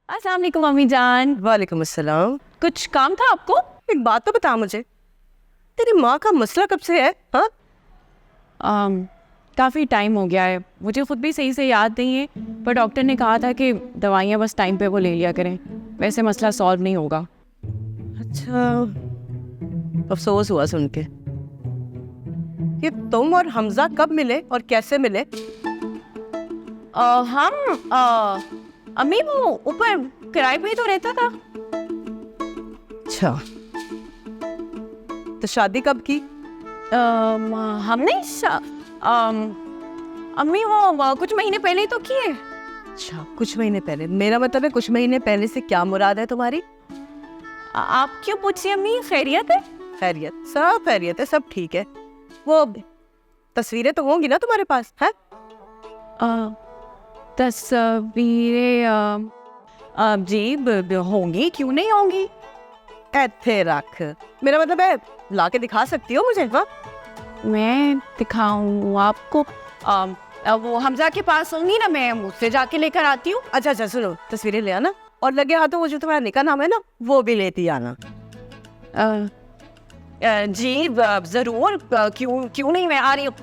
अस्सलाम वालेकुम अम्मी जान। वालेकुम अस्सलाम। कुछ काम था आपको? एक बात तो बता मुझे, तेरी माँ का मसला कब से है? हाँ, काफ़ी टाइम हो गया है, मुझे खुद भी सही से याद नहीं है, पर डॉक्टर ने कहा था कि दवाइयाँ बस टाइम पे वो ले लिया करें, वैसे मसला सॉल्व नहीं होगा। अच्छा, अफसोस हुआ सुन के। ये तुम और हमजा कब मिले और कैसे मिले? अम्मी वो ऊपर किराए पे ही तो रहता था। अच्छा, तो शादी कब की? हमने अम्मी वो कुछ महीने पहले ही तो किए। अच्छा, कुछ महीने पहले। मेरा मतलब है कुछ महीने पहले से क्या मुराद है तुम्हारी? आप क्यों पूछिए अम्मी, खैरियत है? खैरियत, सब खैरियत है, सब ठीक है। वो तस्वीरें तो होंगी ना तुम्हारे पास? है तस्वीरें जी होंगी, क्यों नहीं होंगी? ऐथे रख। मेरा मतलब है ला के दिखा सकती हो मुझे? हाँ, मैं दिखाऊं आपको? वो हमजा के पास होंगी ना, मैं मुझसे जाके लेकर आती हूँ। अच्छा अच्छा, सुनो, तस्वीरें ले आना और लगे हाथों वो जो तुम्हारा निकाह नाम है ना वो भी लेती आना। जी जरूर, क्यों क्यों नहीं, मैं आ रही हूँ।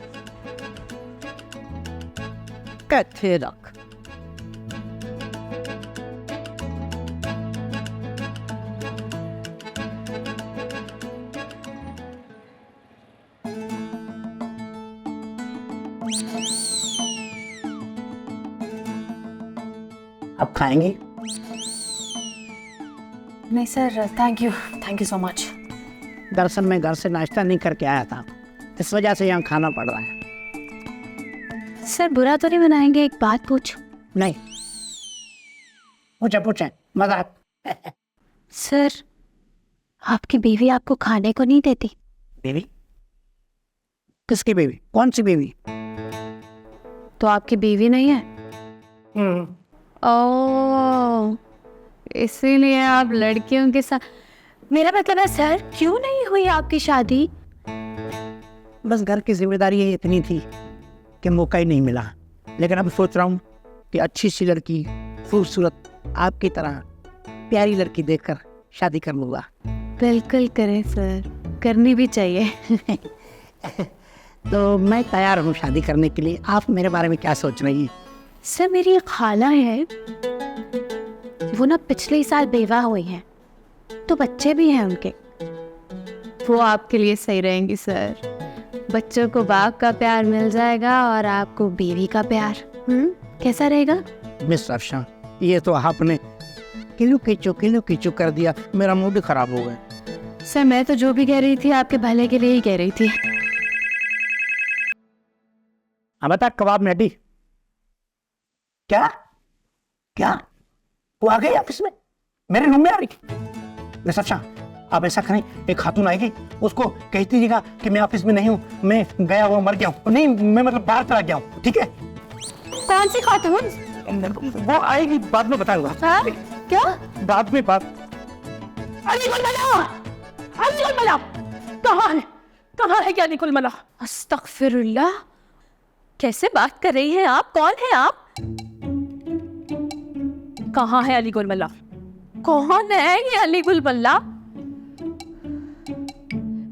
कैथे रख। आप खाएंगी? नहीं sir, thank you so much. दरअसल मैं घर से नाश्ता नहीं करके आया था, इस वजह से यहाँ खाना पड़ रहा है। सर बुरा तो नहीं मनाएंगे, एक बात पूछ? नहीं, पूछे मजाक। सर, आपकी बीवी आपको खाने को नहीं देती? बीवी? किसकी बीवी? कौन सी बीवी? तो आपकी बीवी नहीं है? ओह, इसीलिए आप लड़कियों के साथ। मेरा मतलब है सर, क्यों नहीं हुई आपकी शादी? बस घर की जिम्मेदारी इतनी थी कि मौका ही नहीं मिला। लेकिन अब सोच रहा हूँ कि अच्छी सी लड़की, खूबसूरत आपकी तरह प्यारी लड़की देखकर शादी कर लूँगा। बिल्कुल करें सर, करनी भी चाहिए। तो मैं तैयार हूँ शादी करने के लिए। आप मेरे बारे में क्या सोच रही हैं? सर मेरी एक खाला है, वो ना पिछले साल बेवा हुई हैं, तो बच्चे भी हैं उनके। वो आपके लिए सही रहेंगी सर। बच्चों को बाप का प्यार मिल जाएगा और आपको बीवी का प्यार। कैसा रहेगा? मिस अफशान, ये तो आपने किलो कीचो कर दिया, मेरा मूड खराब हो गया। सर मैं तो जो भी कह रही थी आपके भले के लिए ही कह रही थी। हाँ बता, कबाब में हड्डी? क्या क्या वो आ गई ऑफिस में, मेरे रूम में आ रही? मिस अफशान, आप ऐसा करें, एक खातून आएगी, उसको कह दीजिएगा कि मैं ऑफिस में नहीं हूँ, मैं गया हुआ मर गया हूँ। नहीं, मैं मतलब बाहर चला गया हूँ, ठीक है? कौन सी खातून? वो आएगी, बाद में बताऊंगा। हाँ? क्या? बाद में बात। अलीकुल मला, कहाँ है क्या अलीकुल मला? अस्तगफिरुल्लाह, कैसे बात कर रही हैं आप? कौन है आप? कहाँ है अली गुल मल्ला? कौन है ये अली गुल मल्ला?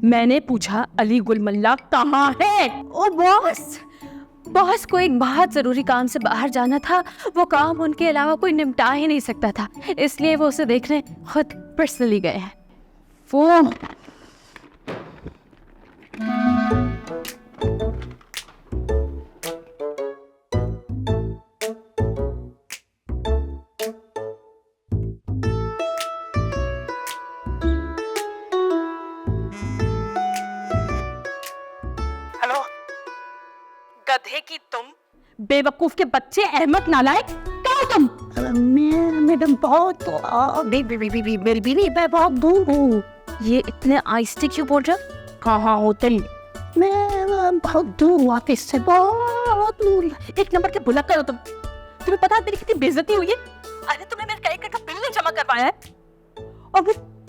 मैंने पूछा अली गुल मल्ला कहाँ है? ओ बॉस को एक बहुत जरूरी काम से बाहर जाना था, वो काम उनके अलावा कोई निपटा ही नहीं सकता था, इसलिए वो उसे देखने खुद पर्सनली गए हैं। वो गधे की तुम, बेवकूफ के बच्चे, अहमद नालायक, क्या हो तुम? मैडम बहुत मेरी बीवी, मैं बहुत दूर हूँ। ये इतने आहिस्ते क्यों बोल रहे हो? कहाँ होते? मैं बहुत दूर हूँ ऑफिस से, बहुत दूर। एक नंबर के भुलक्कड़ हो तुम। तुम्हें पता है मेरी कितनी बेइज्जती हुई है? अरे तुमने मेरे क्रेडिट का बिल नहीं जमा करवाया है, और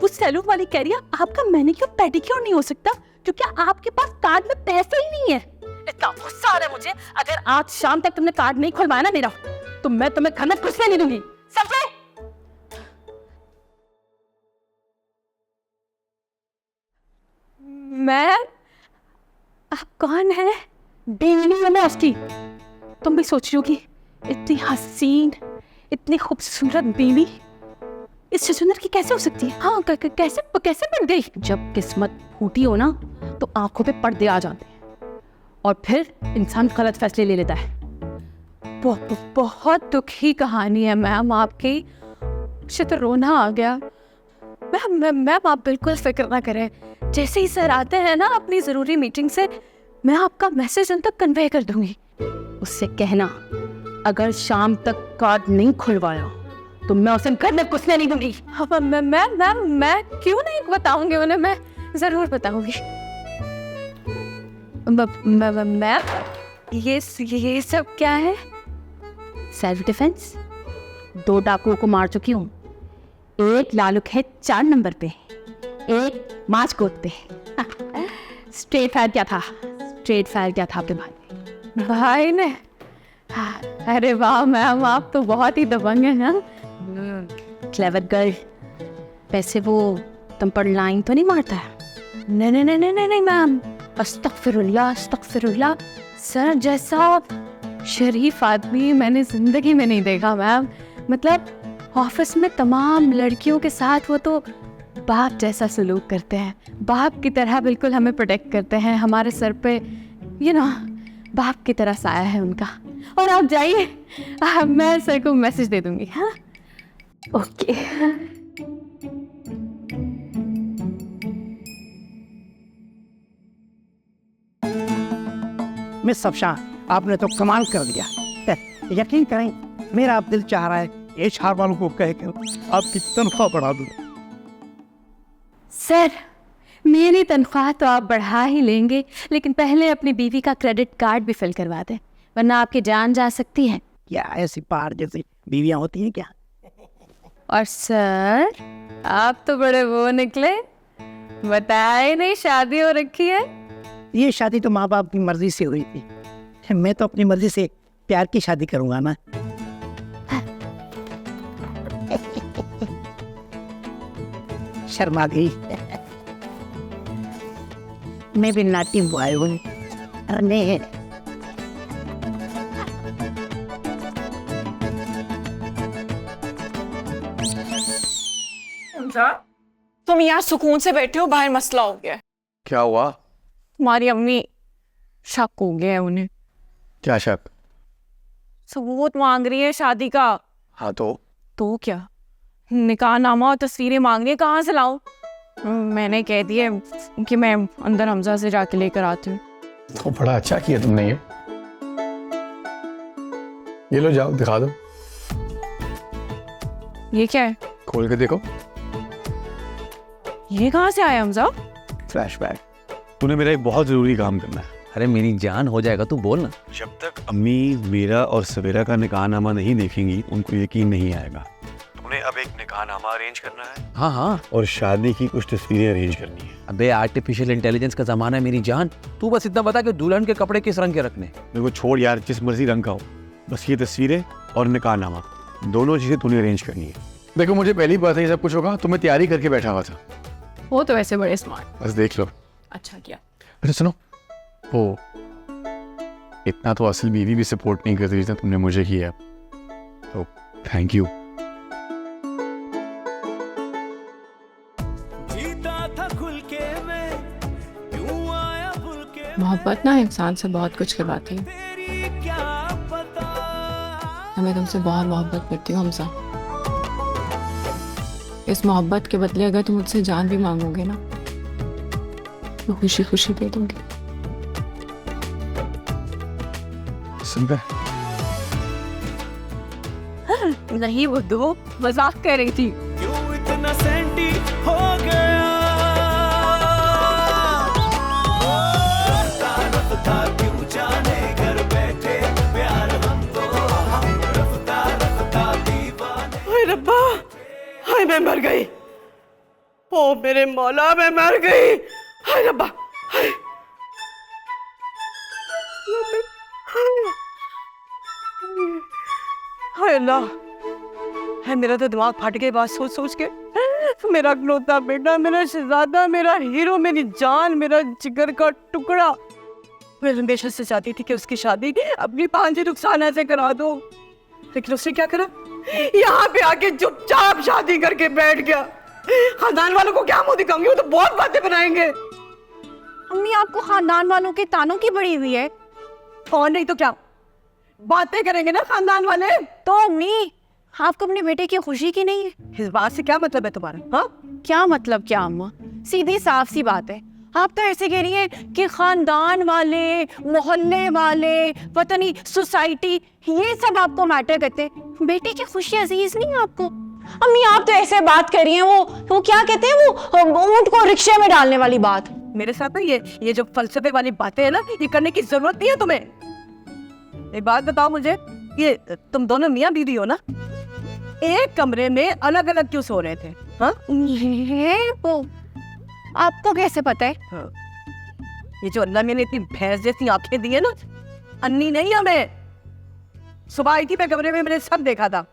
वो सैलून वाली कह रही है आपका मैनिक्योर पेडिक्योर नहीं हो सकता क्योंकि आपके पास कार्ड में पैसे ही नहीं है। इतना गुस्सा आ रहा है मुझे, अगर आज शाम तक तुमने कार्ड नहीं खुलवाया ना मेरा, तो मैं तुम्हें घर में घुसने नहीं दूंगी, समझे? मैं आप कौन है? बेली है मैं उसकी। तुम भी सोच रही हो कि इतनी हसीन, इतनी खूबसूरत बीवी इस छछूंदर की कैसे हो सकती है? हाँ, कैसे कैसे बन गई? जब किस्मत फूटी हो ना तो आंखों पे पर्दे आ जाते हैं और फिर इंसान गलत फैसले ले लेता है। बहुत दुखी कहानी है मैम आपकी। मुझे तो रोना आ गया। मैम आप बिल्कुल फिक्र ना करें। जैसे ही सर आते हैं ना अपनी ज़रूरी मीटिंग से, मैं आपका मैसेज उन तक कन्वे कर दूंगी। उससे कहना अगर शाम तक कार्ड नहीं खुलवाया तो मैं उसे घर में घुसने नहीं दूंगी। हाँ, मैं क्यों नहीं बताऊंगी उन्हें, मैं ज़रूर बताऊंगी। मैम ये सब क्या है? Self defence. 2 डाकुओं को मार चुकी हूँ। एक लालुक है 4 नंबर पे, एक माचकोट पे। स्ट्रेट फायर क्या था? स्ट्रेट फायर क्या था आपके भाई ने? अरे वाह मैम, आप तो बहुत ही दबंग हैं। हाँ, क्लेवर गर्ल। वैसे वो तुम पर लाइन तो नहीं मारता है? नहीं मैम, अस्तगफिरुल्लाह। सर जैसा शरीफ आदमी मैंने जिंदगी में नहीं देखा मैम। मतलब ऑफिस में तमाम लड़कियों के साथ वो तो बाप जैसा सलूक करते हैं, बाप की तरह बिल्कुल हमें प्रोटेक्ट करते हैं। हमारे सर पे बाप की तरह साया है उनका। और आप जाइए, मैं सर को मैसेज दे दूंगी। हाँ, ओके। मिस सफशा, आपने तो कमाल कर दिया। यकीन करें, मेरा अब दिल चाह रहा है HR वालों को कहकर आपकी तनख्वाह बढ़ा दूं। सर, मेरी तनख्वाह तो आप बढ़ा ही लेंगे, लेकिन पहले अपनी बीवी का क्रेडिट कार्ड भी फिल करवा दें, वरना आपकी जान जा सकती है। क्या ऐसी पार जैसी बीवियां होती हैं क्या? और सर, आप तो बड़े वो निकले, बताया ही नहीं शादी हो रखी है। ये शादी तो माँ बाप की मर्जी से हुई थी। मैं तो अपनी मर्जी से प्यार की शादी करूंगा ना। शर्मा गई। मैं भी नाटी बॉय हूँ। अरे तुम यहाँ सुकून से बैठे हो, बाहर मसला हो गया है। क्या हुआ? तुम्हारी अम्मी शक हो गया है उन्हें। क्या शक? सबूत मांग रही है शादी का। हाँ तो क्या, निकाहनामा और तस्वीरें मांग रही है, कहाँ से लाऊं? मैंने कह दिया कि मैं अंदर हमजा से जाके लेकर आती हूँ। तो बड़ा अच्छा किया तुमने। ये लो, जाओ दिखा दो। ये क्या है? खोल के देखो। ये कहाँ से आया हमजा? फ्लैशबैक। तूने मेरा एक बहुत जरूरी काम करना है। अरे मेरी जान, हो जाएगा, तू बोल ना। जब तक अम्मी मेरा और सवेरा का निकाहनामा नहीं देखेंगी उनको यकीन नहीं आएगा। तूने अब एक निकाहनामा अरेंज करना है हाँ, और शादी की कुछ तस्वीरें अरेंज करनी है। अबे आर्टिफिशियल इंटेलिजेंस का जमाना है मेरी जान। तू बस इतना बता कि दुल्हन के कपड़े किस रंग के रखने। मेरे को छोड़ यार, जिस मर्जी रंग का हो, बस ये तस्वीरें और निकाहनामा दोनों चीजें तूने अरेंज करनी है। देखो, मुझे पहली बात है ये सब कुछ होगा तो मैं तैयारी करके बैठा हुआ था। वो तो वैसे बड़े स्मार्ट। बस देख लो। अच्छा किया। अच्छा सुनो, वो इतना तो असल बीवी भी सपोर्ट नहीं करती जितना तुमने मुझे किया, तो थैंक यू। मोहब्बत ना इंसान से बहुत कुछ करवाती है। मैं तुमसे बहुत मोहब्बत करती हूँ हमजा। इस मोहब्बत के बदले अगर तुम मुझसे जान भी मांगोगे ना, तो खुशी खुशी दे दूंगी। सुन पे, नहीं, वो दो मजाक कर रही थी। क्यों इतना सेंटी हो गया? रफ्ता क्यों जाने घर बैठे प्यार हम तो हम रफ्ता दीवाने। हाय रब्बा, हाय मैं मर गई। ओ मेरे मौला, मैं मर गई। हाय रब्बा, हाय हाय अल्लाह। है मेरा तो दिमाग फट गया बात सोच सोच के। मेरा इकलौता बेटा, मेरा शहजादा, मेरा हीरो, मेरी जान, मेरा जिगर का टुकड़ा। मैं हमेशा से चाहती थी कि उसकी शादी अपनी भांजी रुखसाना से करा दो, लेकिन उसने क्या करा, यहाँ पे आके चुपचाप शादी करके बैठ गया। खानदान वालों को क्या मुंह दिखाऊंगी, वो तो बहुत बातें बनाएंगे। अम्मी आपको खानदान वालों के तानों की बड़ी हुई है। और नहीं तो क्या, बातें करेंगे ना खानदान वाले। तो अम्मी आपको अपने बेटे की खुशी की नहीं है? इस बात से क्या मतलब है तुम्हारा? हाँ, क्या मतलब क्या अम्मा, सीधी साफ सी बात है। आप तो ऐसे कह रही हैं कि खानदान वाले, मोहल्ले वाले, पता नहीं सोसाइटी, ये सब आपको मैटर करते हैं, बेटे की खुशी अजीज नहीं है आपको। अम्मी आप तो ऐसे बात कर रही हैं, वो क्या कहते हैं, वो ऊंट को रिक्शे में डालने वाली बात। मेरे साथ ना ये जो फलसफे वाली बातें है ना, ये करने की जरूरत नहीं है तुम्हें। एक बात बताओ मुझे, ये तुम दोनों मियाँ बीवी हो ना, एक कमरे में अलग अलग क्यों सो रहे थे? हाँ, वो आपको कैसे पता है? हाँ। ये जो अल्लाह मैंने इतनी भैंस जैसी आंखें दी है ना, अन्नी नहीं हमें। सुबह आई थी मैं कमरे में, मैंने सब देखा था।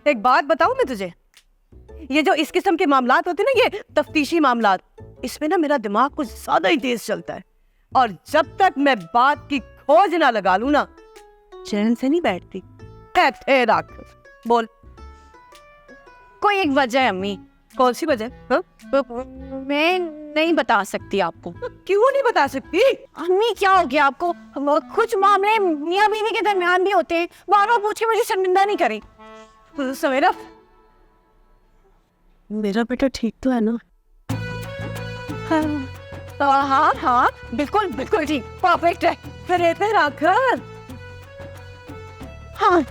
एक बात बताऊं मैं तुझे, ये जो इस किस्म के मामलात होते हैं ना, ये तफ्तीशी मामलात, इसमें ना मेरा दिमाग कुछ ज्यादा ही तेज चलता है, और जब तक मैं बात की खोज ना लगा लूं ना, चैन से नहीं बैठती। बोल, कोई एक वजह है अम्मी। कौन सी वजह? हाँ? मैं नहीं बता सकती आपको। क्यों नहीं बता सकती? अम्मी क्या हो गया आपको? कुछ मामले मियाँ बीवी के दरमियान भी होते हैं, बार बार पूछ के मुझे शर्मिंदा नहीं करें। सवेरा, मेरा बेटा ठीक तो है ना? हाँ हाँ बिल्कुल बिल्कुल ठीक, परफेक्ट है। फिर इधर आकर। हाँ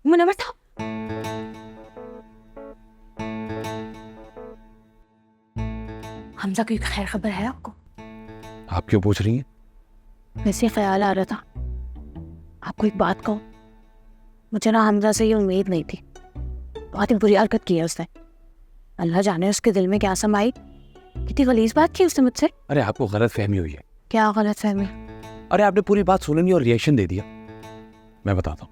मुनव्वर साहब, हमजा की खैर खबर है आपको? आप क्यों पूछ रही हैं? वैसे ख्याल आ रहा था, आपको एक बात कहूँ, मुझे ना हमजा से ये उम्मीद नहीं थी। बहुत ही बुरी हरकत की है उसने, अल्लाह जाने उसके दिल में क्या समाई। कितनी गलीज बात की उसने मुझसे। अरे आपको गलत फहमी हुई है। क्या गलत फहमी? अरे आपने पूरी बात सुनी नहीं और रिएक्शन दे दिया। मैं बताता हूँ।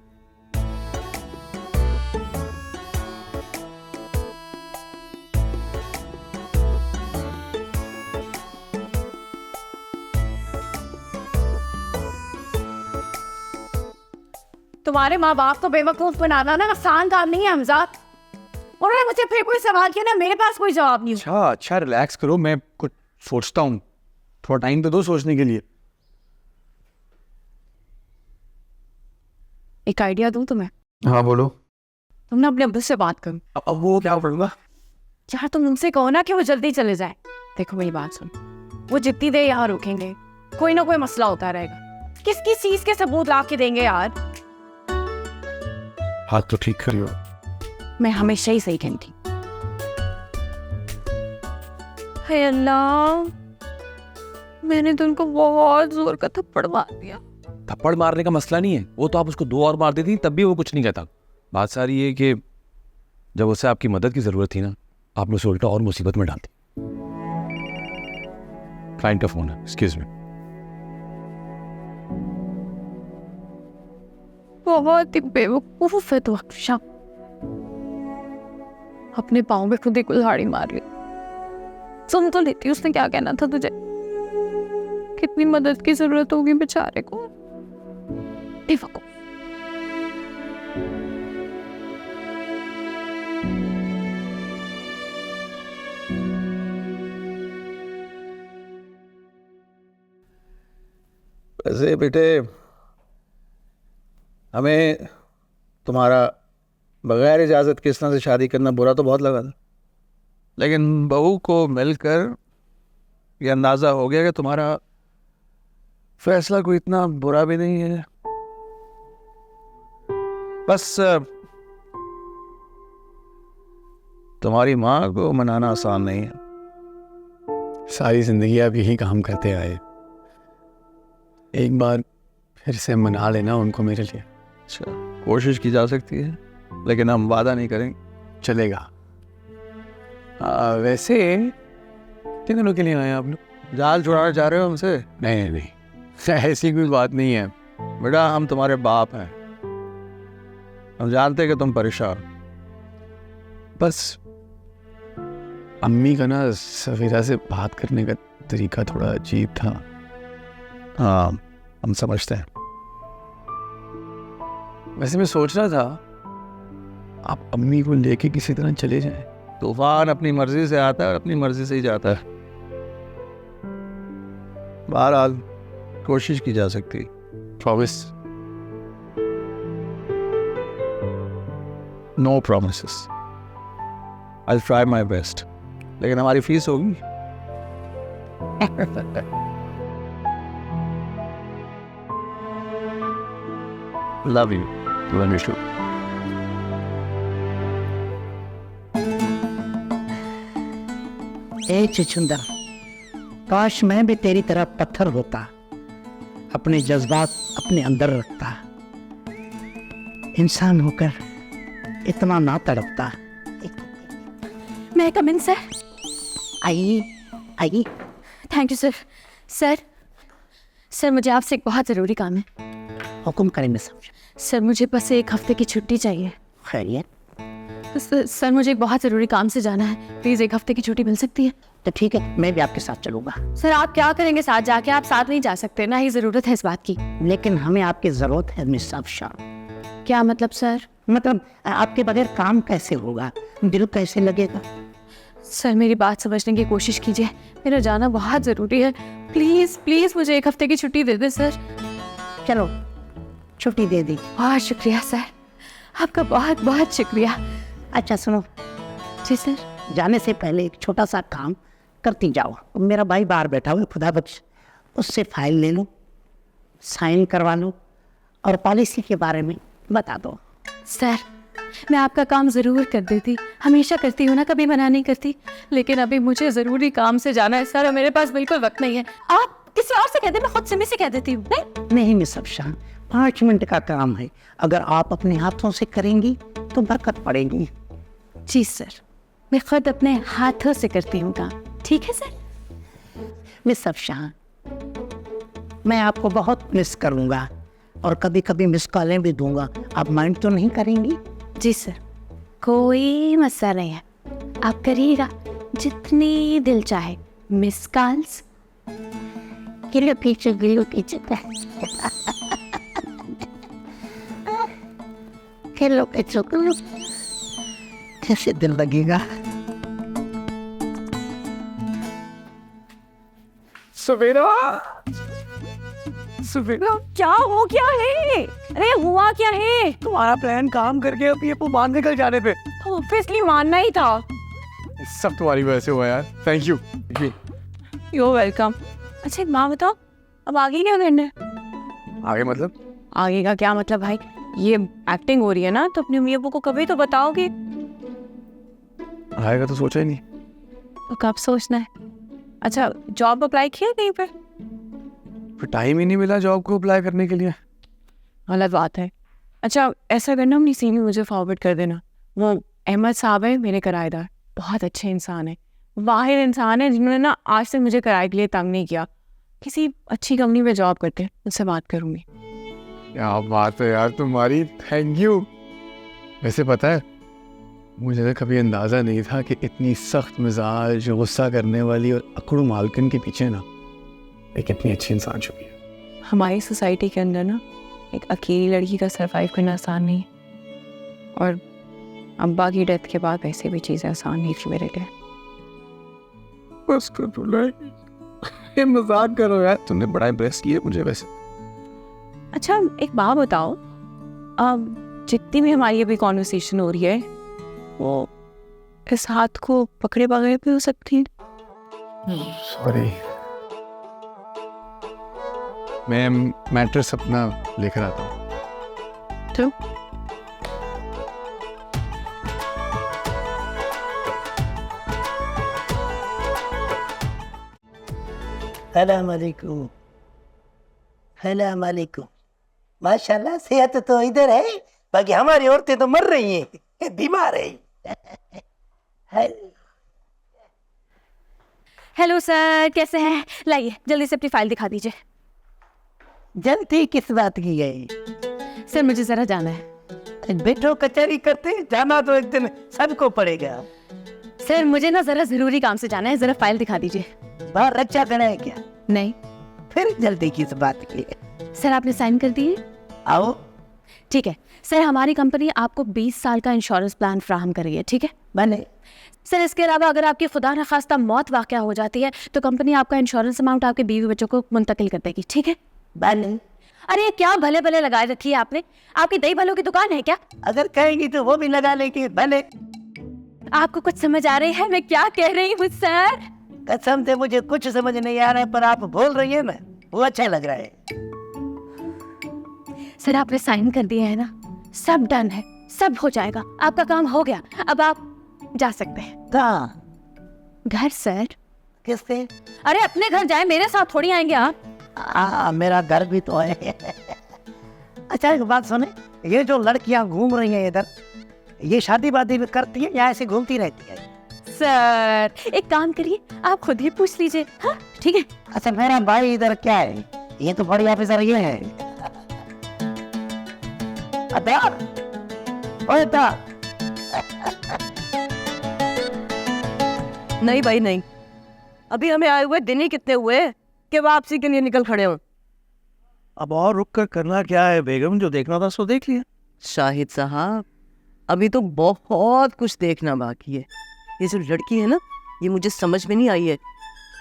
तुम्हारे माँ बाप को बेवकूफ बनाना ना आसान काम नहीं है हमजा। उन्होंने मुझसे फिर कोई सवाल किया ना, मेरे पास कोई जवाब नहीं। अच्छा रिलैक्स करो, मैं कुछ सोचता हूँ, थोड़ा टाइम तो दो सोचने के लिए। एक आइडिया दूं तुम्हें? हाँ बोलो। तुम ना अपने अब्बू से बात करो। अब वो क्या करूँगा? यार तुम उनसे कहो ना कि वो जल्दी चले जाए। देखो मेरी बात सुन, वो जितनी देर यहाँ रुकेंगे कोई ना कोई मसला होता रहेगा। किस किस चीज के सबूत ला के देंगे यार? हाथ तो ठीक करियो। मैं हमेशा ही सही कहती। हे अल्लाह, मैंने तो उनको बहुत जोर का थप्पड़ मार दिया। थप्पड़ मारने का मसला नहीं है, वो तो आप उसको 2 और मार देती तब भी वो कुछ नहीं कहता। बात सारी ये कि जब उसे आपकी मदद की जरूरत थी ना, आपने उसे उल्टा और मुसीबत में डाल दी। क्लाइंट का फोन है, एक्सक्यूज मी। बहुत ही बेवकूफ है तो अक्षरा, अपने पाँव में खुद ही कुल्हाड़ी मार ली। सुन तो लेती उसने क्या कहना था तुझे, कितनी मदद की जरूरत होगी बेचारे को। बेवकूफ। वैसे बेटे, हमें तुम्हारा बगैर इजाज़त किसना से शादी करना बुरा तो बहुत लगा था, लेकिन बहू को मिलकर ये अंदाज़ा हो गया कि तुम्हारा फैसला कोई इतना बुरा भी नहीं है। बस तुम्हारी माँ को मनाना आसान नहीं है। सारी जिंदगी आप यही काम करते आए, एक बार फिर से मना लेना उनको मेरे लिए। अच्छा, कोशिश की जा सकती है, लेकिन हम वादा नहीं करेंगे। चलेगा। वैसे कितने दिनों के लिए आए आप लोग? जाल छुड़ाना चाह रहे हो हमसे? नहीं नहीं, ऐसी कोई बात नहीं है बेटा, हम तुम्हारे बाप हैं, हम जानते हैं कि तुम परेशान। बस अम्मी का ना सवेरा से बात करने का तरीका थोड़ा अजीब था। हाँ, हम समझते हैं। वैसे मैं सोच रहा था आप अम्मी को लेके किसी तरह चले जाएं। तूफान अपनी मर्जी से आता है और अपनी मर्जी से ही जाता है। बहरहाल कोशिश की जा सकती। Promise? No promises. I will try my best, लेकिन हमारी फीस होगी। Love you, love you too. ए चिचुंदर, काश मैं भी तेरी तरह पत्थर होता, अपने जज्बात अपने अंदर रखता, इंसान होकर इतना ना तड़पता। मैं कम इन सर? आई आई। Thank you sir. Sir sir मुझे आपसे एक बहुत ज़रूरी काम है। हुक्म करें मैं समझ। सर मुझे बस एक हफ्ते की छुट्टी चाहिए। खैरियत? सर मुझे एक बहुत ज़रूरी काम से जाना है, प्लीज़ एक हफ्ते की छुट्टी मिल सकती है? तो ठीक है, मैं भी आपके साथ चलूंगा। सर आप क्या करेंगे साथ जाके? आप साथ नहीं जा सकते, ना ही ज़रूरत है इस बात की। लेकिन हमें आपकी जरूरत है मिस अफशा। क्या मतलब सर? मतलब आपके बगैर काम कैसे होगा, दिल कैसे लगेगा? सर मेरी बात समझने की कोशिश कीजिए, मेरा जाना बहुत ज़रूरी है। प्लीज़ प्लीज़ मुझे एक हफ्ते की छुट्टी दे दें सर। चलो छुट्टी दे दी। बहुत शुक्रिया सर, आपका बहुत बहुत शुक्रिया। अच्छा सुनो, जी सर। जाने से पहले एक छोटा सा काम करती जाओ। मेरा भाई बाहर बैठा हुआ, खुदा बख्श, उससे फाइल ले लो, साइन करवा लो और पॉलिसी के बारे में बता दो। सर मैं आपका काम ज़रूर कर देती, हमेशा करती हूँ ना, कभी मना नहीं करती, लेकिन अभी मुझे ज़रूरी काम से जाना है सर और मेरे पास बिल्कुल वक्त नहीं है। आप किसी और से कह दें, मैं खुद सिमी से कह देती हूँ। नहीं मिस अफशा, 5 मिनट का काम है, अगर आप अपने हाथों से करेंगी तो बरकत पड़ेगी। जी सर, मैं खुद अपने हाथों से करती हूँ काम। ठीक है सर? मिस अफशा, मैं आपको बहुत मिस करूँगा और कभी कभी मिस कॉलें भी दूंगा, आप माइंड तो नहीं करेंगी? जी सर, कोई मसला नहीं है, आप करिएगा जितनी दिल चाहे मिस कॉल्स। गिलो पीछे खेलो पीछे कैसे दिल लगेगा। सवेरा, सवेरा क्या हो गया है? अरे हुआ क्या है? तुम्हारा प्लान काम करके अभी ये बाहर निकल जाने पे। तो ऑब्वियसली मानना ही था। सब तुम्हारी वजह से हुआ यार, थैंक यू। You welcome. अच्छा एक बात बताओ, अब आगे क्या करना है? आगे मतलब? आगे का क्या मतलब भाई? ये एक्टिंग हो रही है ना, तो अपनी अम्मी अब्बू को कभी तो बताओगे। आएगा तो सोचा ही नहीं। तो कब सोचना है? अच्छा जॉब अप्लाई किया कहीं पे? फिर टाइम ही नहीं मिला जॉब को अप्लाई करने के लिए। गलत बात है। अच्छा ऐसा करना, अपनी सीवी मुझे फॉरवर्ड कर देना। वो अहमद साहब है मेरे किराएदार, बहुत अच्छे इंसान है, वाहिद इंसान है जिन्होंने ना आज तक मुझे किराए के लिए तंग नहीं किया। किसी अच्छी कंपनी में जॉब करते हैं, उनसे बात करूँगी। क्या बात है यार तुम्हारी, थैंक यू। वैसे पता है, मुझे तो कभी अंदाज़ा नहीं था कि इतनी सख्त मिजाज, गुस्सा करने वाली और अकड़ू मालकिन के पीछे ना एक इतनी अच्छी इंसान छुपी है। हमारी सोसाइटी के अंदर ना एक अकेली लड़की का सरवाइव करना आसान नहीं है, और अब्बा की डेथ के बाद वैसे भी चीज़ें आसान नहीं थी मेरे लिए। बस करो, ये मजाक करो यार, तुमने बड़ा इम्प्रेस किया मुझे वैसे। अच्छा एक बात बताओ, जितनी भी हमारी अभी कॉन्वर्सेशन हो रही है वो इस हाथ को पकड़े बगैर भी हो सकती है? सॉरी, मैं मैट्रेस अपना लेकर आता हूँ। तो सलाम अलैकुम। माशाल्लाह, सेहत तो इधर है बाकी हमारी औरतें तो मर रही हैं, बीमार है। हेलो सर, कैसे हैं? लाइए जल्दी से अपनी फाइल दिखा दीजिए। जनती किस बात की है? सर मुझे ज़रा जाना है। बैठो, कचहरी करते जाना तो एक दिन सबको पड़ेगा। सर मुझे ना ज़रा ज़रूरी काम से जाना है, ज़रा फाइल दिखा दीजिए। बाहर रक्षा करना है क्या? नहीं। फिर जल्दी किस बात की है? सर आपने साइन कर दिए? आओ। ठीक है सर, हमारी कंपनी आपको 20 साल का इंश्योरेंस प्लान फ्राहम कर रही है, ठीक है? बने। सर इसके अलावा अगर आपकी खुदा न खास्ता मौत वाक़या हो जाती है तो कंपनी आपका इंश्योरेंस अमाउंट आपके बीवी बच्चों को मुंतकिल कर देगी, ठीक है? बने। अरे ये क्या भले भले लगाए रखी है आपने? आपकी दही भलों की दुकान है क्या? अगर कहेंगी तो वो भी लगा लेंगे। भले। आपको कुछ समझ आ रही है मैं क्या कह रही हूँ सर? कसम से मुझे कुछ समझ नहीं आ रहा है, पर आप बोल रही है ना, वो अच्छा लग रहा है। सर आपने साइन कर दिए है ना, सब डन है, सब हो जाएगा, आपका काम हो गया, अब आप जा सकते हैं। कहाँ? घर सर। किससे? अरे अपने घर जाए, मेरे साथ थोड़ी आएंगे आप। मेरा घर भी तो है। अच्छा एक बात सुने, ये जो लड़कियां घूम रही हैं इधर, ये शादी वादी भी करती हैं या ऐसे घूमती रहती है? सर एक काम करिए, आप खुद ही पूछ लीजिए। हाँ ठीक है। अच्छा मेरा भाई इधर क्या है? ये तो बड़ी ऑफिसर ये है। अतार, ओए अतार। नहीं भाई नहीं, अभी हमें आए हुए दिन ही कितने हुए कि वापसी के लिए निकल खड़े हों। अब और रुक कर करना क्या है बेगम, जो देखना था सो देख लिया। शाहिद साहब अभी तो बहुत कुछ देखना बाकी है। ये जो लड़की है ना, ये मुझे समझ में नहीं आई है,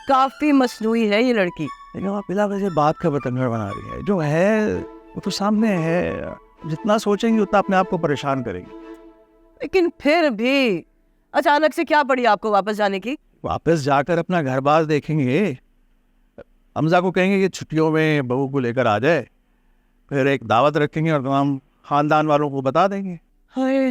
काफी मसनूई है ये लड़की। लेकिन आप बिला वजह बात का बतंगड़ बना रही है। जो है वो तो सामने है, जितना सोचेंगे उतना अपने आप को परेशान करेंगे। लेकिन फिर भी अचानक से क्या पड़ी आपको वापस जाने की? वापस जाकर अपना घर बार देखेंगे। हमजा को कहेंगे कि छुट्टियों में बहू को लेकर आ जाए, फिर एक दावत रखेंगे और तमाम खानदान वालों को बता देंगे। हाय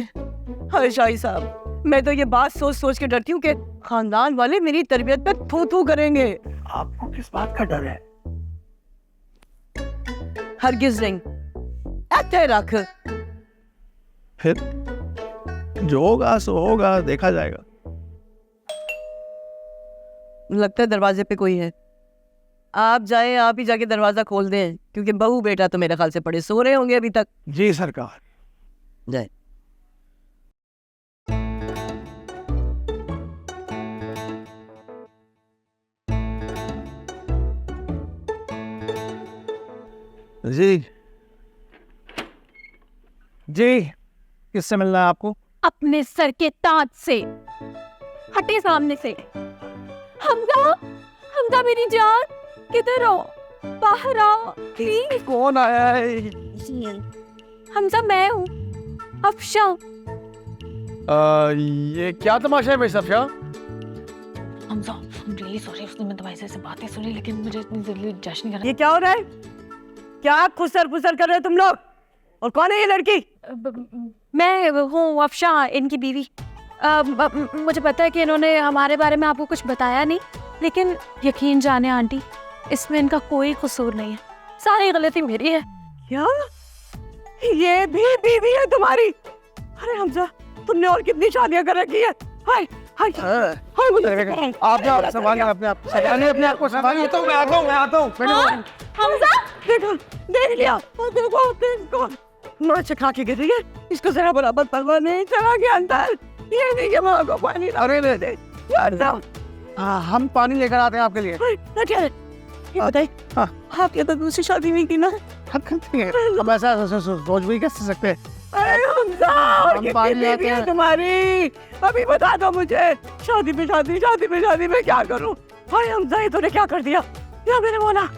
हाय शाहिद साहब, मैं तो ये बात सोच सोच के डरती हूँ कि खानदान वाले मेरी तरबियत पे थू थू करेंगे। आपको किस बात का डर है? हरगिज नहीं, ऐसे रख। फिर जो होगा सो होगा, देखा जाएगा। लगता है दरवाजे पे कोई है, आप जाएं, आप ही जाके दरवाजा खोल दें, क्योंकि बहू बेटा तो मेरे ख्याल से पड़े सो रहे होंगे अभी तक। जी सरकार। जाए। जी जी, किससे मिलना है आपको? अपने सर के ताज से। हटे सामने से। हमजा, हमजा मेरी जान, किधर हो? बाहर आओ प्लीज। कौन आया है? हमजा मैं हूँ, अफशा। ये क्या तमाशा है मेरे Safia? Hamza I'm really sorry, उसने मैं तुम्हारी से बातें सुनी, लेकिन मुझे इतनी जल्दी जश्न नहीं करना। ये क्या हो रहा है? क्या खुसर फुसर कर रहे हो तुम लोग? और कौन है ये लड़की? मैं हूँ अफशा, इनकी बीवी। मुझे पता है कि इन्होंने हमारे बारे में आपको कुछ बताया नहीं, लेकिन यकीन जाने आंटी, इसमें इनका कोई कसूर नहीं है, सारी गलती मेरी है। क्या ये भी बीवी है तुम्हारी? अरे हमजा, तुमने और कितनी शादियां कर रखी है? हाय हाय हाय, मुझे आप संभालिए अपने आप, अपने आप को संभालिए। तो मैं आता हूँ। हमजा देखो, देख लिया, देखो नोट चखा के गिर रही है, इसको जरा बराबर परवाह नहीं, चला गया अंदर। ये नहीं कि माँ को पानी। अरे दे दे यार, हम पानी लेकर आते हैं आपके लिए। ये बताइए, आपकी तो दूसरी शादी नहीं थी ना? हम ऐसा सोच भी कैसे सकते हैं? अरे हमजा, और हम कितनी पानी बीवी लाते है हैं। तुम्हारी? अभी बता दो मुझे, शादी पे शादी में क्या करूं? हाय हमजा, ये तूने क्या कर दिया? या मेरे मोना,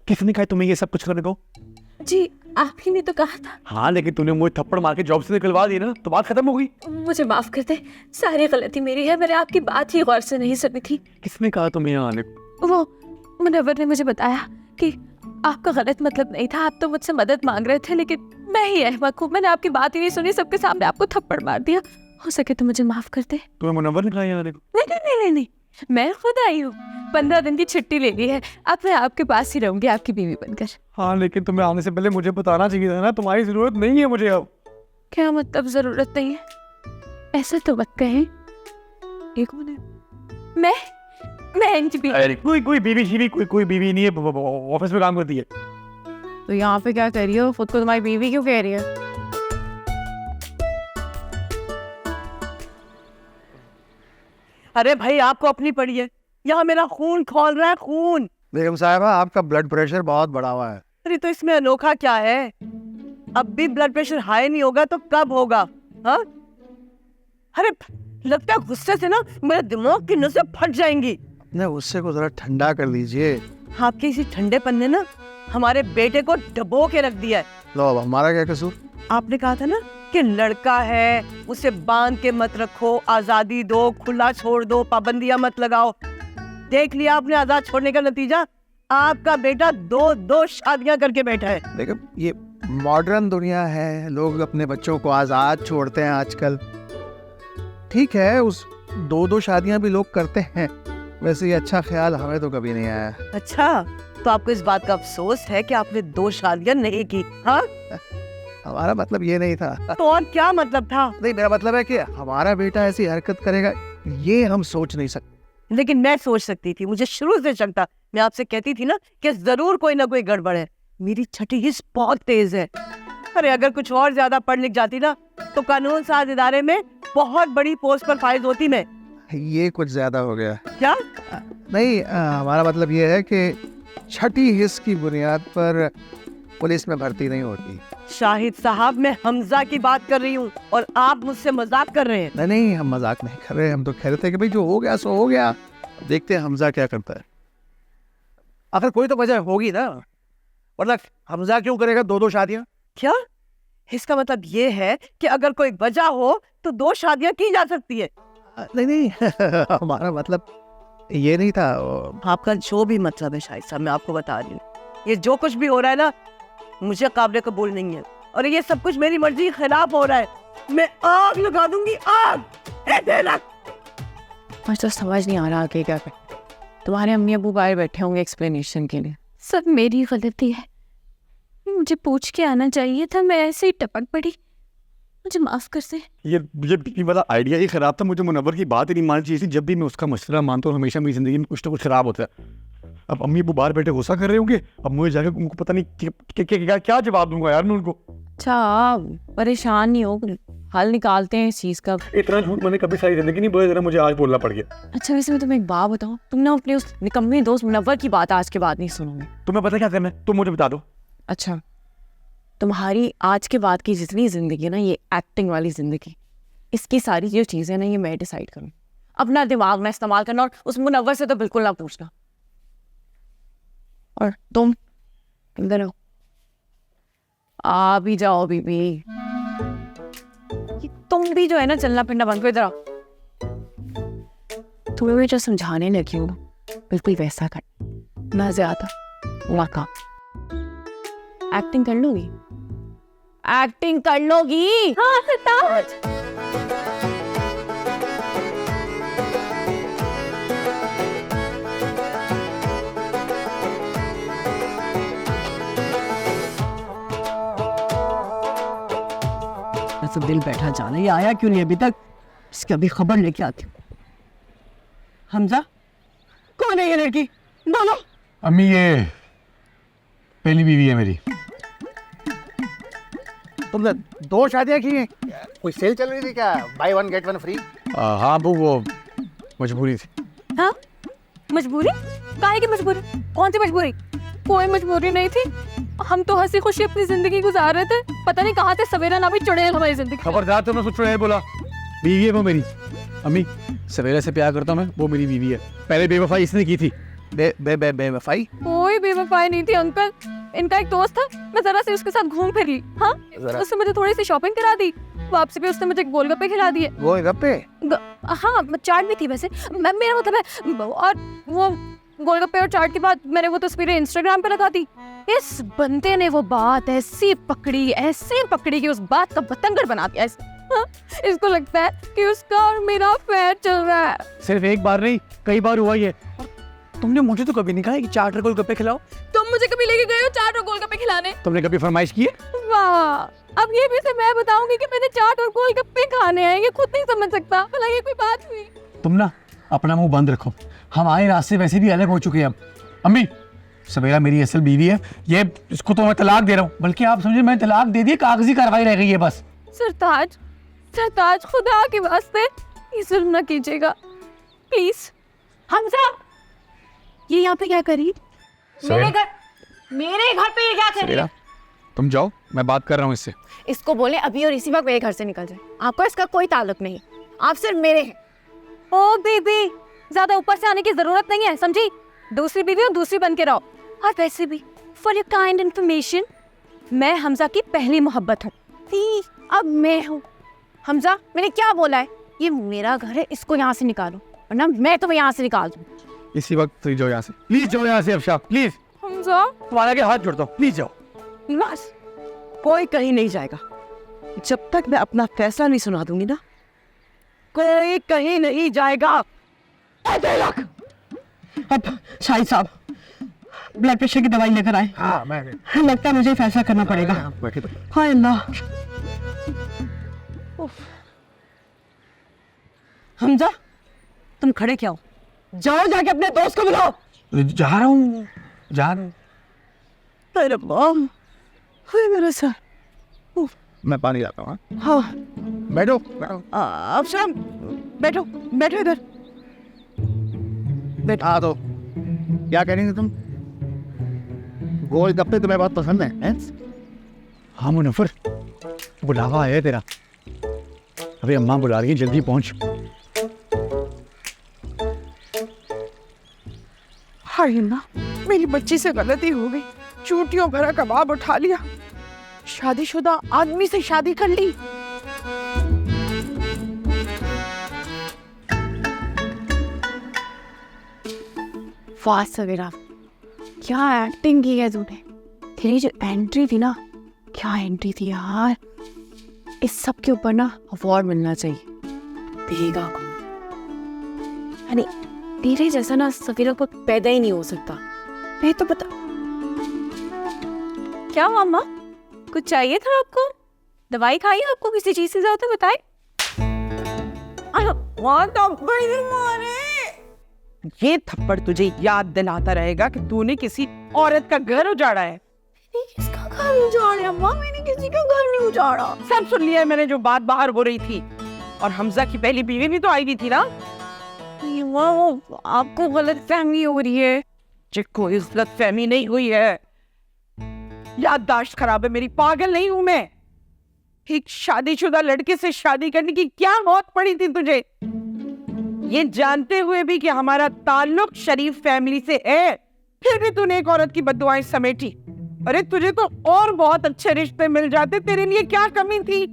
किसने कहा तुम्हें ये सब कुछ करने को? जी आप ही ने तो कहा था। हाँ, लेकिन तूने मुझे थप्पड़ मार के जॉब से निकलवा दी ना, तो बात खत्म हो गई। मुझे माफ कर दे, सारी गलती मेरी है, मैंने आपकी बात ही गौर से नहीं सुनी थी। किसने कहा तुम्हें यहाँ आने को? वो मुनव्वर ने मुझे बताया कि आपका गलत मतलब नहीं था, आप तो मुझसे मदद मांग रहे थे, लेकिन मैं ही अहमक हूँ, मैंने आपकी बात ही नहीं सुनी, सबके सामने आपको थप्पड़ मार दिया। हो सके तो मुझे माफ कर दे। तुम्हें मुनव्वर ने कहा यहाँ आने को? नहीं, मैं खुद आई हूँ, 15 दिन की छुट्टी ले ली है। अब मैं आपके पास ही रहूंगी, आपकी बीवी बनकर। हाँ लेकिन तुम्हें आने से पहले मुझे बताना चाहिए था ना, तुम्हारी जरूरत नहीं है मुझे अब। क्या मतलब जरूरत नहीं है? ऐसा तो मत कहें। एक मिनट, मैं इनकी बीवी। अरे कोई बीवी कोई बीवी नहीं है, ऑफिस में काम करती है। तो यहाँ पे क्या कर रही हो? खुद को तुम्हारी बीवी क्यों कह रही है? अरे भाई आपको अपनी पड़ी है, यहाँ मेरा खून खौल रहा है, खून। बेगम साहिबा आपका ब्लड प्रेशर बहुत बढ़ा हुआ है। अरे तो इसमें अनोखा क्या है? अब भी ब्लड प्रेशर हाई नहीं होगा तो कब होगा? हाँ? अरे लगता है गुस्से से ना मेरे दिमाग की नसें फट जाएंगी। अपने गुस्से को जरा ठंडा कर लीजिए। आपके इसी ठंडेपन ने ना हमारे बेटे को डबो के रख दिया है। लो अब हमारा क्या कसूर? आपने कहा था ना कि लड़का है, उसे बांध के मत रखो, आजादी दो, खुला छोड़ दो, पाबंदियां मत लगाओ। देख लिया आपने आजाद छोड़ने का नतीजा? आपका बेटा दो शादियां करके बैठा है। देखो ये मॉडर्न दुनिया है, लोग अपने बच्चों को आजाद छोड़ते हैं आजकल। ठीक है, उस 2 शादियां भी लोग करते हैं, वैसे ये अच्छा ख्याल हमें तो कभी नहीं आया। अच्छा, तो आपको इस बात का अफसोस है कि आपने 2 शादियां नहीं की? हाँ, हमारा मतलब ये नहीं था। तो और क्या मतलब था? नहीं, मेरा मतलब है कि हमारा बेटा ऐसी हरकत करेगा ये हम सोच नहीं सकते। लेकिन मैं सोच सकती थी, मुझे शुरू से शक था। मैं आपसे कहती थी ना कि जरूर कोई ना कोई गड़बड़ है। मेरी छठी हिस्स बहुत तेज है। अरे अगर कुछ और ज्यादा पढ़ लिख जाती ना तो कानून साज इदारे में बहुत बड़ी पोस्ट पर फाइज होती मैं। ये कुछ ज्यादा हो गया। क्या? नहीं, हमारा मतलब ये है कि छठी हिस्स की बुनियाद पर पुलिस में भर्ती नहीं होती। शाहिद साहब, मैं हमजा की बात कर रही हूँ और आप मुझसे मजाक कर रहे हैं। नहीं, हम मजाक नहीं कर रहे, हम तो कह रहे थे कि भाई जो हो गया सो हो गया, देखते हैं हमजा क्या करता है। आखिर कोई तो वजह होगी ना, वरना हमजा क्यों करेगा 2 शादियां? क्या? इसका मतलब ये है कि अगर कोई वजह हो तो 2 शादियां की जा सकती है? नहीं हमारा मतलब ये नहीं था। आपका जो भी मतलब है शाहिद साहब, मैं आपको बता रही हूँ, ये जो कुछ भी हो रहा है ना मुझे काबिल कबूल नहीं है, और ये सब कुछ मेरी मर्जी के खिलाफ हो रहा है। मैं आग लगा दूंगी, आग। मुझे तो समझ नहीं आ रहा आगे क्या करें। तुम्हारे अम्मी अबू बाहर बैठे होंगे एक्सप्लेनेशन के लिए। सब मेरी गलती है, मुझे पूछ के आना चाहिए था, मैं ऐसे ही टपक पड़ी, मुझे माफ कर दे। ये वाला आइडिया ही खराब था। मुझे मुनव्वर की बात ही नहीं माननी चाहिए थी। जब भी मैं उसका मशवरा मानता हूँ हमेशा मेरी जिंदगी में कुछ ना कुछ खराब होता है। अब अम्मी अबू बाहर बैठे गुस्सा कर रहे होंगे, अब मुझे जाकर उनको पता नहीं क्या जवाब दूंगा यार मैं उनको। अच्छा, परेशान नहीं हो, हल निकालते हैं इस चीज का। इतना झूठ मैंने कभी सारी जिंदगी नहीं बोला, जरा मुझे आज बोलना पड़ गया। अच्छा वैसे मैं तुम्हें एक बात बताऊं, तुम ना अपने उस निकम्मे दोस्त मुनव्वर की बात आज के बाद नहीं सुनोगे। तुम्हें पता क्या करना है, तुम मुझे बता दो। अच्छा, तुम्हारी आज के बाद की जितनी जिंदगी है ना, ये एक्टिंग वाली जिंदगी, इसकी सारी जो चीजें ना ये मैं डिसाइड करूँ। अपना दिमाग ना इस्तेमाल करना, और उस मुनव्वर से तो बिल्कुल ना पूछना। और तुम इधर आओ, आ भी जाओ बीबी। तुम भी जो है ना चलना फिरना बंद करो, इधर आओ। तुम्हें मैं जो समझाने लगी हूँ बिल्कुल वैसा कर, ना ज्यादा ना कम। एक्टिंग कर लोगी? एक्टिंग कर लोगी? हाँ सरताज। तो दिल बैठा जाना, ये आया क्यों नहीं अभी तक? इसकी अभी खबर लेके आती हूँ। हमजा, कौन है ये लड़की? बोलो। अम्मी ये पहली बीवी है मेरी। तुमने 2 शादियां की हैं? कोई सेल चल रही थी क्या? Buy 1 get 1 free? हाँ वो मजबूरी थी। हाँ मजबूरी? काहे की मजबूरी? कौन सी मजबूरी? कोई मजबूरी नहीं थी, हम तो हंसी खुशी अपनी जिंदगी गुजार रहे थे, पता नहीं कहाँ से सवेरा ना भी चुड़ैल हमारी जिंदगी। खबरदार, तुमने कुछ चुड़ैल बोला। बीवी है वो मेरी। अम्मी सवेरे से प्यार करता हूँ मैं, वो मेरी बीवी है। पहले बेवफाई इसने की थी। बेवफाई? कोई बेवफाई नहीं थी अंकल, इनका एक दोस्त था, मैं जरा से उसके साथ घूम फिर ली। हाँ, उसने मुझे थोड़ी सी शॉपिंग करा दी, वापसी पे उसने मुझे गोलगप्पे खिला दिए। गोलगप्पे? हाँ चाट भी थी वैसे, मेरा मतलब है। और वो गोलगप्पे और चाट के बाद मैंने वो तस्वीरें इंस्टाग्राम पे लगा दी। इस बंदे ने वो बात ऐसी पकड़ी कि उस बात का बतंगड़ बना दिया। इसको लगता है कि उसका और मेरा अफेयर चल रहा है। सिर्फ एक बार नहीं, कई बार हुआ ये। तुमने मुझे तो कभी नहीं कहा कि चाट और गोलगप्पे खिलाओ। तुम मुझे कभी लेके गए हो चाट और गोलगप्पे खिलाने? तुमने कभी फरमाइश की है? वाह, अब ये भी से मैं बताऊंगी कि मैंने चाट और गोलगप्पे खाने हैं, ये खुद नहीं समझ सकता। भला ये कोई बात हुई? तुम ना अपना मुंह बंद रखो, हमारे रास्ते वैसे भी अलग हो चुके हैं अब। अम्मी, सवेरा मेरी असल बीवी है, ये इसको तो मैं तलाक दे रहा हूँ, बल्कि आप समझे मैं तलाक दे दी, कागजी कार्रवाई रह गई है बस। सरताज, सरताज, खुदा के वास्ते ये जुल्म ना कीजिएगा प्लीज। हमजा, ये यहाँ पे क्या करी? मेरे घर पे ये क्या कर रही है? तुम जाओ, मैं बात कर रहा हूँ इससे। इसको बोले अभी और इसी वक्त मेरे घर से निकल जाए। आपको इसका कोई ताल्लुक नहीं, आप सिर्फ मेरे हैं। ओ बेबी, ज्यादा ऊपर से आने की जरूरत नहीं है, समझी? दूसरी बीवी और दूसरी बन के रहो। और वैसे भी फॉर योर काइंड इन्फॉर्मेशन, मैं हमजा की पहली मोहब्बत हूँ। प्लीज, अब मैं हूँ। हमजा, मैंने क्या बोला है? ये मेरा घर है, इसको यहाँ से निकालो, वरना मैं तुम्हें यहाँ से निकाल दूँ। इसी वक्त तुम जाओ यहाँ से, प्लीज जाओ यहाँ से अफशा, प्लीज। हमजा, तुम्हारे आगे हाथ जोड़ता हूँ, प्लीज जाओ। बस, कोई कहीं नहीं जाएगा जब तक मैं अपना फैसला नहीं सुना दूंगी ना। कोई कहीं नहीं जाएगा। अब शाहिद साहब, ब्लड प्रेशर की दवाई लेकर आए। हाँ, मैं लगता है मुझे फैसला करना पड़ेगा। बैठे तो। हाय अल्लाह। हमजा, तुम खड़े क्या हो? जाओ जाके अपने दोस्त को बुलाओ। जा रहा हूँ, जा रहा हूँ। अरे बम, मेरा सर। मैं पानी लाता हूँ। हाँ, बैठो। अब शाम, बैठो बैठो इधर। हाँ, तो क्या कह रही थी तुम? गोलगप्पे तुम्हें बहुत पसंद है? हाँ मुनव्वर, बुलावा है तेरा। अभी अम्मा बुला रही है, जल्दी पहुंच। हाय ना, मेरी बच्ची से गलती हो गई, चूटियों भरा कबाब उठा लिया, शादीशुदा आदमी से शादी कर ली। वाह सवेरा, क्या एक्टिंग की है तूने। तेरी जो एंट्री थी ना, क्या एंट्री थी यार। इस सब के ऊपर ना अवार्ड मिलना चाहिए देगा को। यानी तेरे जैसा ना सवेरा को पैदा ही नहीं हो सकता। मैं तो बता, क्या मामा, कुछ चाहिए था आपको? दवाई खाई आपको किसी चीज से ज्यादा? बताए। ये थप्पड़ तुझे याद दिलाता रहेगा कि तूने किसी औरत का घर उजाड़ा है। किसका घर उजाड़ा अम्मा? मैंने किसी का घर नहीं उजाड़ा। सब सुन लिया है मैंने, जो बात बाहर हो रही थी। और हमजा की पहली बीवी भी तो आई हुई थी ना। वो आपको गलत फहमी हो रही है। मुझे कोई गलत फहमी नहीं हुई है। याददाश्त खराब है मेरी, पागल नहीं हूं मैं। एक शादीशुदा लड़के से शादी करने की क्या मौत पड़ी थी तुझे, ये जानते हुए भी कि हमारा ताल्लुक शरीफ फैमिली से है, फिर भी तूने एक औरत की बद्दुआएं समेटी। अरे तुझे तो और बहुत अच्छे रिश्ते मिल जाते, तेरे लिए क्या कमी थी?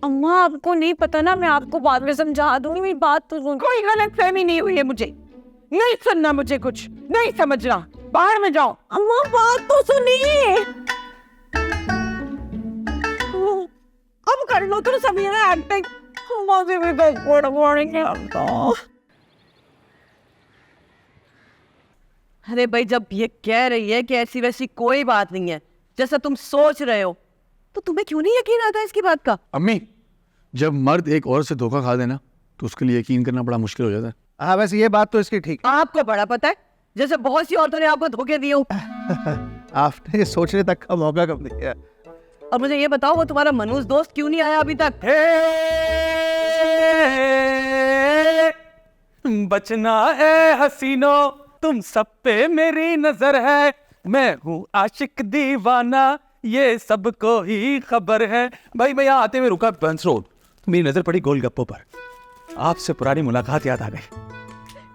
अम्मा आपको नहीं पता ना, मैं आपको बाद में समझा दूंगी, मेरी बात तो सुन। कोई गलत फहमी नहीं हुई है मुझे, नहीं सुनना मुझे, कुछ नहीं समझना, बाहर में जाओ। अम्मा बात तो सुनिए। अब कर लो तुम सभी ना एक्टिंग। अरे भाई, जब ये कह रही है कि ऐसी वैसी कोई बात नहीं है जैसा तुम सोच रहे हो, तो तुम्हें क्यों नहीं यकीन आता इसकी बात का? अम्मी, जब मर्द एक औरत से धोखा खा देना तो उसके लिए यकीन करना बड़ा मुश्किल हो जाता है। हाँ, वैसे ये बात तो इसकी ठीक। आपको बड़ा पता है, जैसे बहुत सी औरतों ने आपको धोखे दिए हो। आपने ये सोचने तक का मौका कब दिया? और मुझे ये बताओ, वो तुम्हारा मनूस दोस्त क्यों नहीं आया अभी तक? बचना है हसीनो, तुम सब पे मेरी नजर है, मैं हूँ आशिक दीवाना, ये सबको ही खबर है। भाई मैं यहाँ आते हुए रुका बंस रोड, तो मेरी नजर पड़ी गोलगप्पों पर। आपसे पुरानी मुलाकात याद आ गई।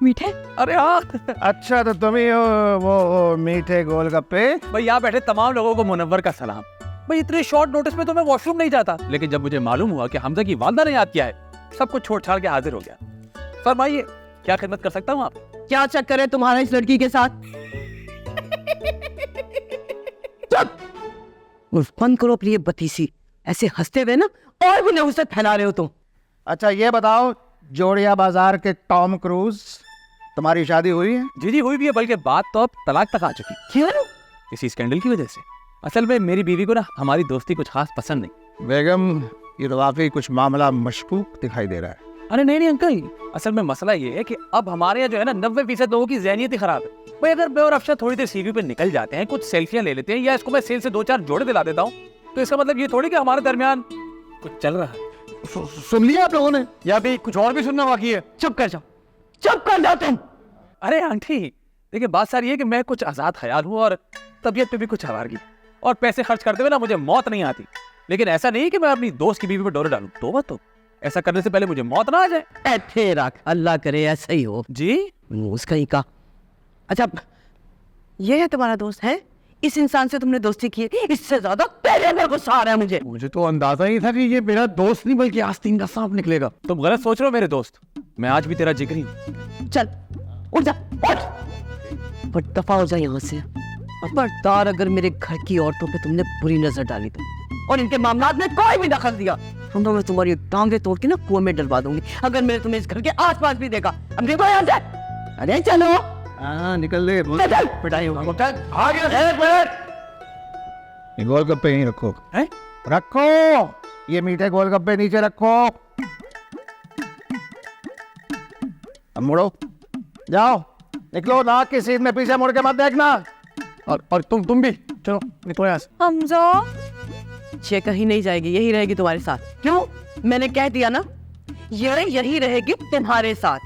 मीठे? अरे हाँ अच्छा, तो तुम ही हो वो मीठे गोलगप्पे? भाई, यहाँ बैठे तमाम लोगों को मुनव्वर का सलाम। भाई इतने शॉर्ट नोटिस में तो मैं वॉशरूम नहीं जाता, लेकिन जब मुझे मालूम हुआ कि हमजा की वालदा ने याद किया है, सब कुछ छोड़ छाड़ के हाजिर हो गया। फरमाइए, क्या खिदमत कर सकता हूँ आप? क्या चक्कर है तुम्हारा इस लड़की के साथ? बंद करो अपनी ये बतीसी, ऐसे हंसते हुए ना और भी नहुसत फैला रहे हो तुम। अच्छा ये बताओ, जोड़िया बाजार के टॉम क्रूज, तुम्हारी शादी हुई है? जी जी हुई भी है, बल्कि बात तो अब तलाक तक आ चुकी। क्यों? इसी स्कैंडल की वजह से। असल में मेरी बीवी को ना हमारी दोस्ती कुछ खास पसंद नहीं। बेगम, ये तो वाकई कुछ मामला मशकूक दिखाई दे रहा है। अरे नहीं नहीं अंकल, असल में मसला ये है कि अब हमारे यहाँ जो है ना 90% लोगों की ज़हनियत ही खराब है। भाई अगर मैं और अफशा थोड़ी देर सीवी पे निकल जाते हैं, कुछ सेल्फियां ले लेते हैं, या इसको मैं सेल से 2-4 जोड़े दिला देता हूँ, तो इसका मतलब ये थोड़ी कि हमारे दरमियान कुछ चल रहा है। सुन लिया आप लोगों ने? या अभी कुछ और भी सुनना बाकी है? चुप कर जाओ, चुप कर जाओ तुम। अरे आंटी देखिए, बात सारी है कि मैं कुछ आज़ाद ख्याल हूँ और तबीयत पे भी कुछ आवारगी, और पैसे खर्च करते हुए ना मुझे मौत नहीं आती। लेकिन ऐसा नहीं कि मैं अपनी दोस्त की बीवी पे डोरे डालूं। तोबा तो, ऐसा करने से पहले मुझे मौत ना आ जाए। ऐसे रख, अल्लाह करे ऐसा ही हो। जी उसका ही का। अच्छा, ये है तुम्हारा दोस्त है? इस इंसान से तुमने दोस्ती की है? इससे ज्यादा पहले मेरे गुस्सा आ रहा है मुझे। मुझे तो अंदाजा ही था कि ये मेरा दोस्त नहीं बल्कि आस्तीन का सांप निकलेगा। तुम गलत सोच रहे हो मेरे दोस्त, मैं आज भी तेरा जिगरी हूँ। चल उठ जा, उठ, पर दफा हो जा यहाँ से। खबरदार अगर मेरे घर की औरतों पे तुमने बुरी नजर डाली तो, और इनके मामलात में कोई भी दखल दिया, हम तो मैं तुम्हारी टांगे तोड़ के ना कुएं में डलवा दूंगी, अगर मैंने तुम्हें इस घर के आसपास भी देखा। अब देखो यहाँ से, अरे चलो। हाँ निकल ले, पिटाई होगी। आ गया। एक मिनट, ये गोलगप्पे यहीं रखो। हैं? रखो, ये मीठे गोलगप्पे नीचे रखो। अब मुड़ो, जाओ, निकलो। नाक की सीध में पीछे मुड़ के मत देखना। और तुम भी चलो, निकलो यहाँ से। हमजा, ये कहीं नहीं जाएगी, यही रहेगी तुम्हारे साथ। क्यों? मैंने कह दिया ना, ये यही रहेगी तुम्हारे साथ।